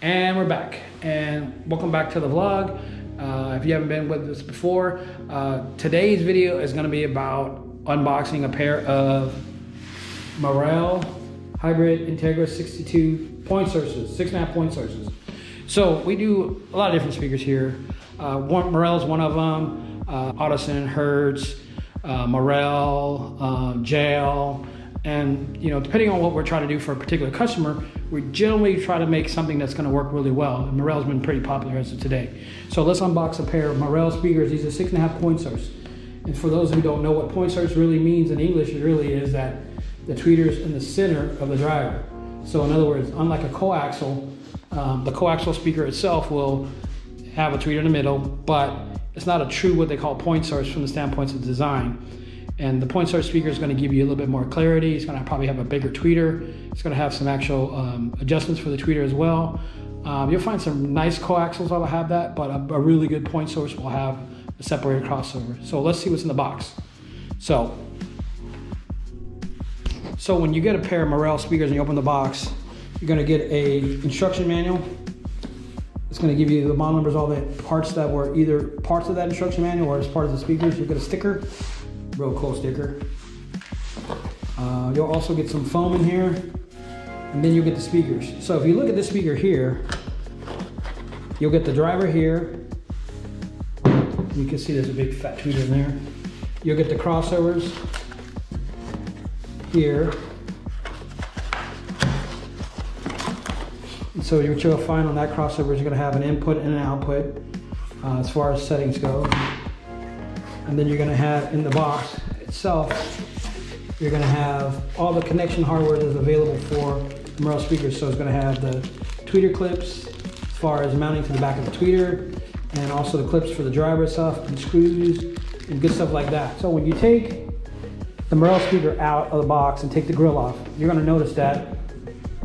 And we're back, and welcome back to the vlog. If you haven't been with us before, today's video is going to be about unboxing a pair of Morel hybrid Integra 62 point sources, 6.5 point sources. So we do a lot of different speakers here. Morel is one of them, Audison, Hertz, Morel, Jail. And depending on what we're trying to do for a particular customer, we generally try to make something that's going to work really well. And Morel's been pretty popular as of today. So let's unbox a pair of Morel speakers. These are 6.5 point source. And for those who don't know what point source really means in English, it really is that the tweeter's in the center of the driver. So in other words, unlike a coaxial, the coaxial speaker itself will have a tweeter in the middle, but it's not a true what they call point source from the standpoint of design. And the point source speaker is going to give you a little bit more clarity. It's going to probably have a bigger tweeter. It's going to have some actual adjustments for the tweeter as well. You'll find some nice coaxials that will have that, but a really good point source will have a separated crossover. So let's see what's in the box. So when you get a pair of Morel speakers and you open the box, you're going to get a instruction manual. It's going to give you the model numbers, all the parts that were either parts of that instruction manual or as part of the speakers. You'll get a sticker. Real cool sticker. You'll also get some foam in here, and then you'll get the speakers. So if you look at this speaker here, you'll get the driver here. You can see there's a big fat tweeter in there. You'll get the crossovers here. And so what you'll find on that crossover is you're going to have an input and an output as far as settings go. And then you're going to have in the box itself, you're going to have all the connection hardware that's available for the Morel speakers. So it's going to have the tweeter clips as far as mounting to the back of the tweeter, and also the clips for the driver itself and screws and good stuff like that. So when you take the Morel speaker out of the box and take the grill off, you're going to notice that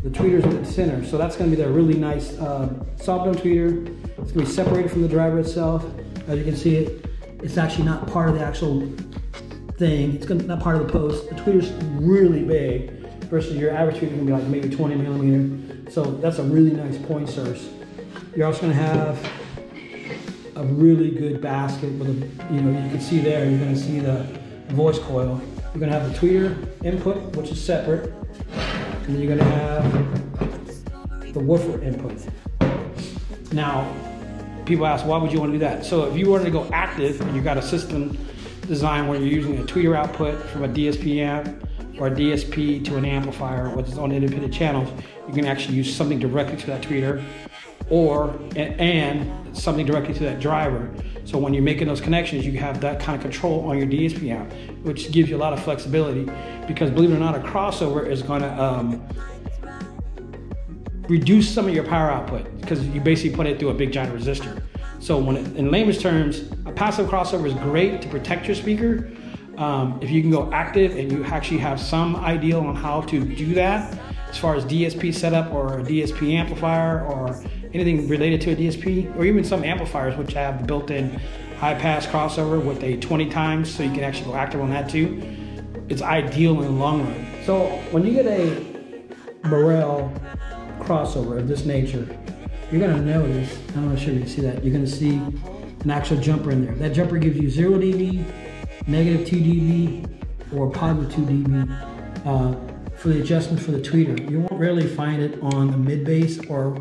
the tweeter's in the center. So that's going to be the really nice soft dome tweeter. It's going to be separated from the driver itself. As you can see it's actually not part of the actual thing. It's not part of the post. The tweeter's really big versus your average tweeter can be like maybe 20 millimeter. So that's a really nice point source. You're also going to have a really good basket with a, you can see there, you're going to see the voice coil. You're going to have the tweeter input, which is separate. And then you're going to have the woofer input. Now, people ask, why would you want to do that? So if you wanted to go active and you got a system design where you're using a tweeter output from a DSP amp or a DSP to an amplifier, which is on independent channels, you can actually use something directly to that tweeter and something directly to that driver. So when you're making those connections, you have that kind of control on your DSP amp, which gives you a lot of flexibility, because believe it or not, a crossover is going to reduce some of your power output because you basically put it through a big giant resistor. So in layman's terms, a passive crossover is great to protect your speaker. If you can go active and you actually have some idea on how to do that, as far as DSP setup or a DSP amplifier or anything related to a DSP, or even some amplifiers which have the built-in high pass crossover with a 20 times, so you can actually go active on that too. It's ideal in the long run. So when you get a Morel crossover of this nature, you're going to notice, I'm not sure you can see that, you're going to see an actual jumper in there. That jumper gives you 0 dB, negative 2 dB, or positive 2 dB for the adjustment for the tweeter. You won't rarely find it on the mid-bass or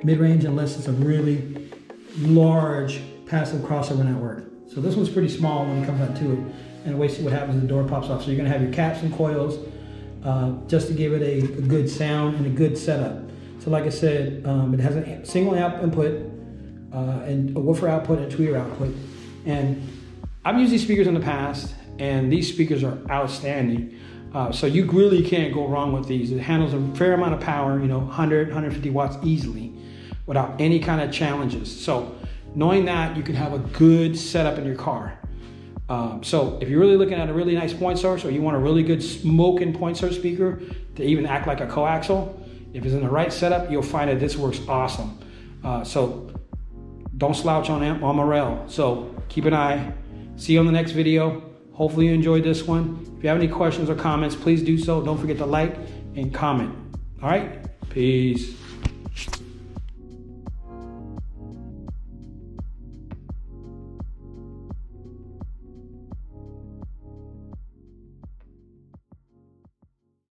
mid-range unless it's a really large passive crossover network. So this one's pretty small when it comes out to it, and wait to see what happens when the door pops off. So you're going to have your caps and coils just to give it a good sound and a good setup. So like I said, it has a single amp input and a woofer output and a tweeter output. And I've used these speakers in the past, and these speakers are outstanding. So you really can't go wrong with these. It handles a fair amount of power, 100, 150 watts easily without any kind of challenges. So knowing that, you can have a good setup in your car. So if you're really looking at a really nice point source, or you want a really good smoking point source speaker to even act like a coaxial, if it's in the right setup, you'll find that this works awesome. So don't slouch on Morel. So keep an eye. See you on the next video. Hopefully you enjoyed this one. If you have any questions or comments, please do so. Don't forget to like and comment. All right? Peace.